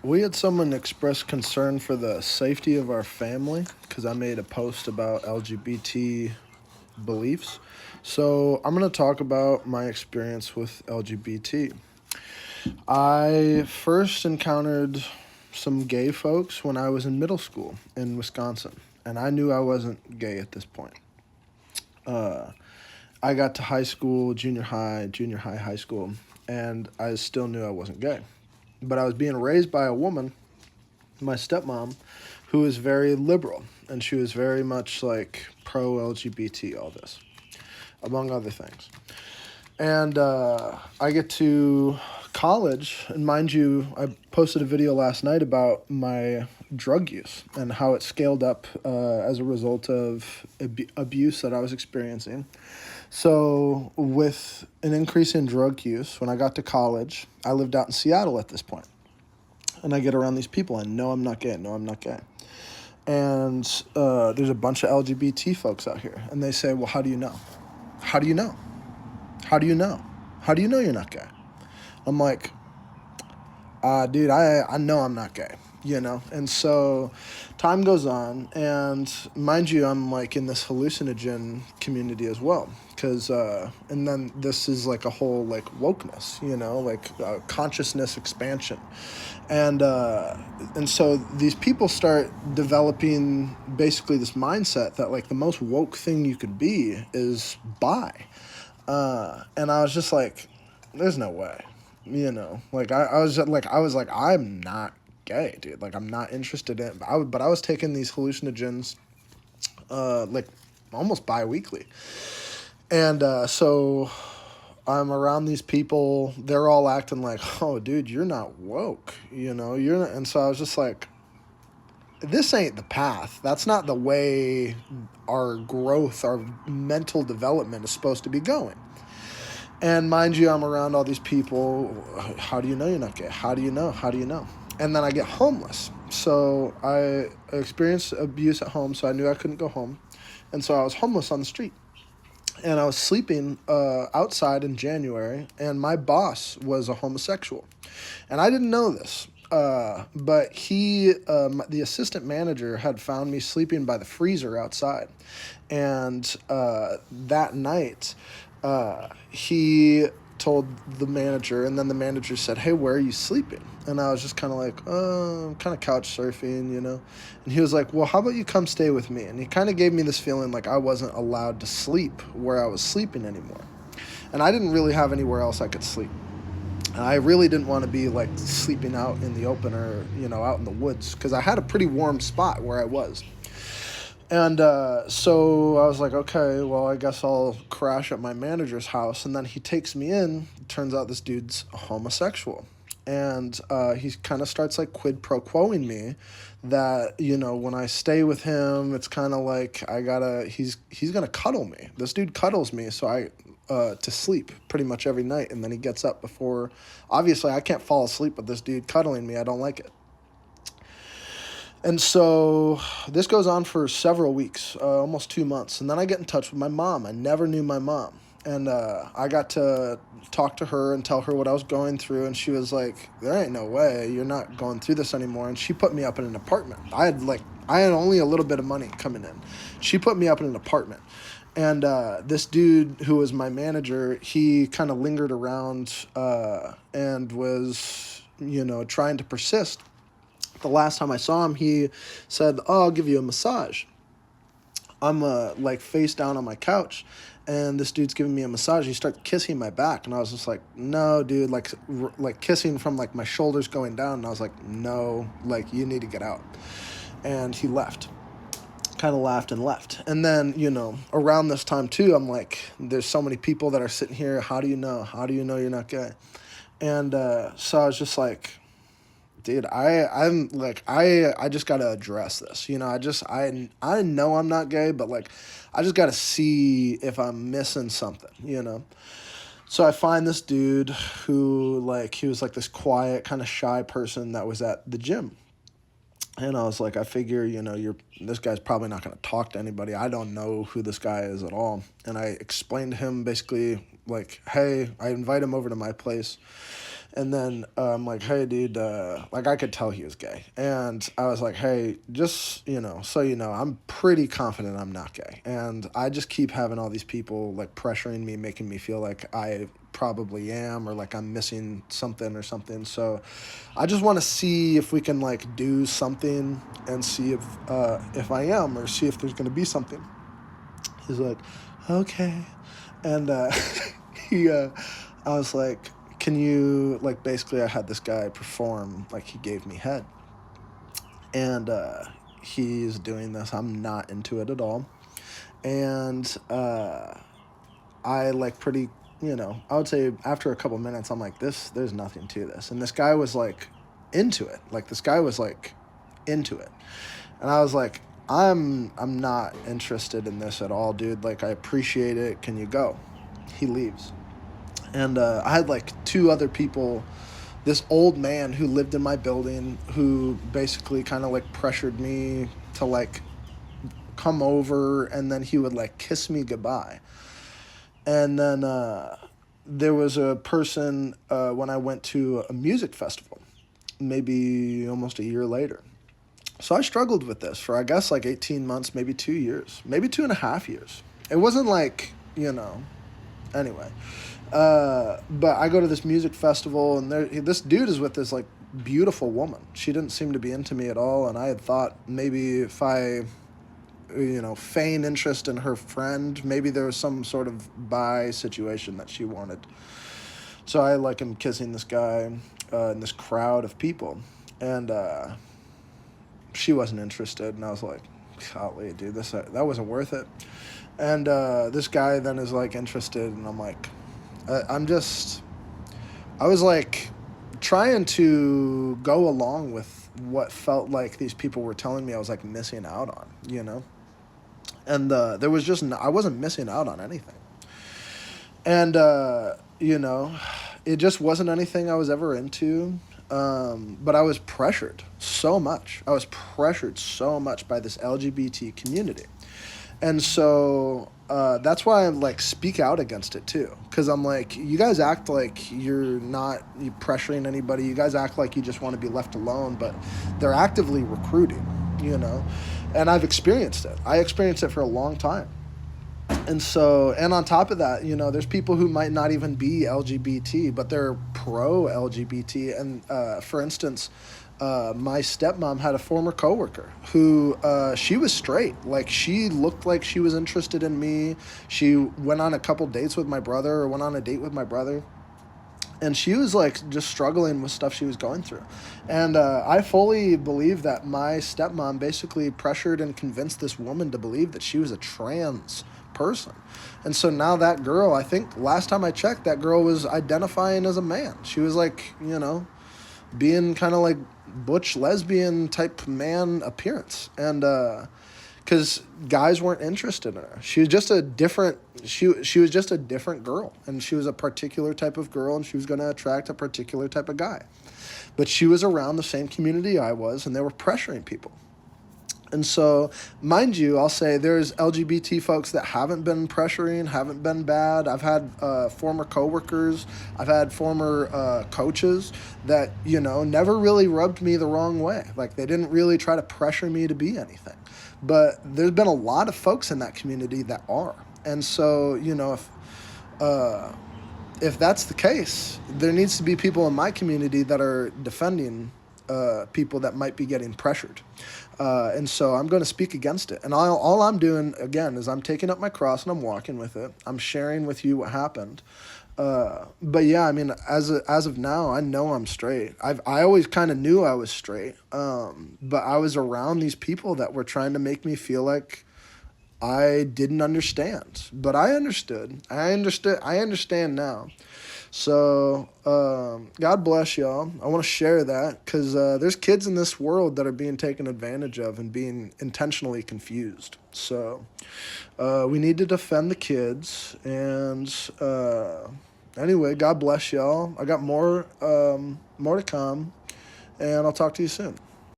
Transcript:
We had someone express concern for the safety of our family because I made a post about LGBT beliefs. So I'm going to talk about my experience with LGBT. I first encountered some gay folks when I was in middle school in Wisconsin, and I knew I wasn't gay at this point. Uh, I got to high school, junior high, high school, and I still knew I wasn't gay. But I was being raised by a woman, my stepmom, who was very liberal, and she was very much like pro LGBT, all this, among other things. And I get to college, and mind you, I posted a video last night about my drug use and how it scaled up as a result of abuse that I was experiencing. So, with an increase in drug use, when I got to college, I lived out in Seattle at this point. And I get around these people, and no, I'm not gay, no, I'm not gay. And there's a bunch of LGBT folks out here, and they say, well, how do you know? How do you know? How do you know? How do you know you're not gay? I'm like, dude, I know I'm not gay, you know? And so time goes on, and mind you, I'm like in this hallucinogen community as well. Because, and then this is like a whole like wokeness, you know, like consciousness expansion. And so these people start developing basically this mindset that like the most woke thing you could be is bi. And I was just like, there's no way, you know, like I was like, I'm not gay, dude. Like I'm not interested in, but I was taking these hallucinogens, like almost bi-weekly. And so I'm around these people. They're all acting like, "Oh, dude, you're not woke." You know, you're not. And so I was just like, "This ain't the path. That's not the way our growth, our mental development is supposed to be going." And mind you, I'm around all these people. How do you know you're not gay? How do you know? How do you know? And then I get homeless. So I experienced abuse at home, so I knew I couldn't go home. And so I was homeless on the street. And I was sleeping outside in January, and my boss was a homosexual. And I didn't know this, but the assistant manager, had found me sleeping by the freezer outside. And that night, he told the manager, and then the manager said, "Hey, where are you sleeping?" And I was just kind of like, I'm kind of couch surfing, you know? And he was like, well, how about you come stay with me? And he kind of gave me this feeling like I wasn't allowed to sleep where I was sleeping anymore. And I didn't really have anywhere else I could sleep. And I really didn't want to be like sleeping out in the open or, you know, out in the woods, because I had a pretty warm spot where I was. And so I was like, okay, well, I guess I'll crash at my manager's house. And then he takes me in. Turns out this dude's homosexual. And he kind of starts like quid pro quoing me that, you know, when I stay with him, it's kind of like he's going to cuddle me. This dude cuddles me to sleep pretty much every night. And then he gets up before, obviously I can't fall asleep with this dude cuddling me. I don't like it. And so this goes on for several weeks, almost 2 months. And then I get in touch with my mom. I never knew my mom. And I got to talk to her and tell her what I was going through. And she was like, there ain't no way. You're not going through this anymore. And she put me up in an apartment. I had only a little bit of money coming in. She put me up in an apartment. And this dude who was my manager, he kind of lingered around and was, you know, trying to persist. The last time I saw him, he said, "Oh, I'll give you a massage." I'm like face down on my couch, and this dude's giving me a massage. He starts kissing my back, and I was just like, "No, dude!" Like kissing from like my shoulders going down, and I was like, "No, like you need to get out." And he left, kind of laughed and left. And then, you know, around this time too, I'm like, "There's so many people that are sitting here. How do you know? How do you know you're not gay?" And so I was just like, dude, I just gotta address this. You know, I know I'm not gay, but like, I just gotta see if I'm missing something, you know? So I find this dude who, like, he was like this quiet, kind of shy person that was at the gym. And I was like, I figure, you know, this guy's probably not going to talk to anybody. I don't know who this guy is at all. And I explained to him basically like, hey, I invite him over to my place. And then I'm like, hey, dude, like I could tell he was gay. And I was like, hey, just, so I'm pretty confident I'm not gay. And I just keep having all these people like pressuring me, making me feel like I probably am, or like I'm missing something or something. So I just want to see if we can like do something and see if I am, or see if there's going to be something. He's like, okay. And I was like, can you, like, basically I had this guy perform, like, he gave me head. And he's doing this. I'm not into it at all. And I, like, pretty, I would say after a couple minutes, I'm like, there's nothing to this. And this guy was, like, into it. Like, this guy was, like, into it. And I was like, I'm not interested in this at all, dude. Like, I appreciate it. Can you go? He leaves. And I had like two other people, this old man who lived in my building, who basically kind of like pressured me to like come over, and then he would like kiss me goodbye. And then there was a person when I went to a music festival, maybe almost a year later. So I struggled with this for, I guess, like 18 months, maybe 2 years, maybe 2.5 years. It wasn't like, anyway. But I go to this music festival, and this dude is with this like beautiful woman. She didn't seem to be into me at all, and I had thought maybe if I, feign interest in her friend, maybe there was some sort of bi situation that she wanted. So I like am kissing this guy in this crowd of people, and she wasn't interested, and I was like, golly, dude, that wasn't worth it. And this guy then is like interested, and I'm like, I was like trying to go along with what felt like these people were telling me I was like missing out on. And there was just, I wasn't missing out on anything. And, it just wasn't anything I was ever into. But I was pressured so much. I was pressured so much by this LGBT community. And so that's why I like speak out against it too, because I'm like, you guys act like you're pressuring anybody. You guys act like you just want to be left alone, but they're actively recruiting, and I've experienced it. I experienced it for a long time. And so, and on top of that, there's people who might not even be LGBT, but they're pro LGBT. And for instance, my stepmom had a former coworker who she was straight. Like, she looked like she was interested in me. She went on a couple dates with my brother, or went on a date with my brother. And she was like just struggling with stuff she was going through. And I fully believe that my stepmom basically pressured and convinced this woman to believe that she was a trans person. And so now that girl, I think last time I checked, that girl was identifying as a man. She was like, being kind of like butch lesbian type man appearance. And because guys weren't interested in her. She was just a different, she was just a different girl, and she was a particular type of girl, and she was going to attract a particular type of guy. But she was around the same community I was, and they were pressuring people. And so, mind you, I'll say there's LGBT folks that haven't been pressuring, haven't been bad. I've had former coworkers, I've had former coaches that, never really rubbed me the wrong way. Like, they didn't really try to pressure me to be anything. But there's been a lot of folks in that community that are. And so, if that's the case, there needs to be people in my community that are defending people that might be getting pressured. And so I'm going to speak against it. And all I'm doing, again, is I'm taking up my cross and I'm walking with it. I'm sharing with you what happened. But yeah, I mean, as of now, I know I'm straight. I always kind of knew I was straight. But I was around these people that were trying to make me feel like I didn't understand. But I understood. I understand now. So, God bless y'all. I want to share that because there's kids in this world that are being taken advantage of and being intentionally confused. So, we need to defend the kids. And anyway, God bless y'all. I got more to come, and I'll talk to you soon.